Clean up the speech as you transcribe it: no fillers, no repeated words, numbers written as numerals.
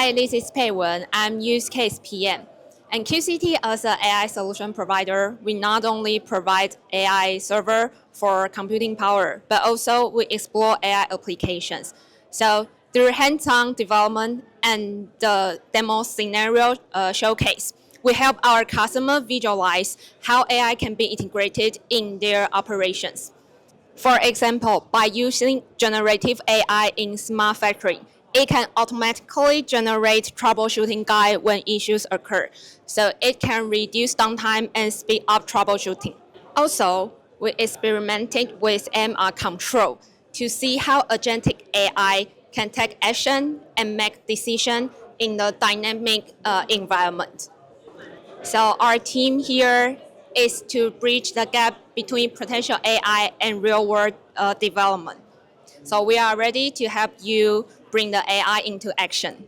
Hi, this is Pei Wen. I'm Use Case PM. And QCT, as an AI solution provider, we not only provide AI server for computing power, but also we explore AI applications. So through hands-on development and the demo scenario showcase, we help our customer visualize how AI can be integrated in their operations. For example, by using generative AI in smart factory, it can automatically generate troubleshooting guide when issues occur. So it can reduce downtime and speed up troubleshooting. Also, we experimented with MR control to see how agentic AI can take action and make decisions in the dynamic environment. So our team here is to bridge the gap between potential AI and real-world development. So we are ready to help you bring the AI into action.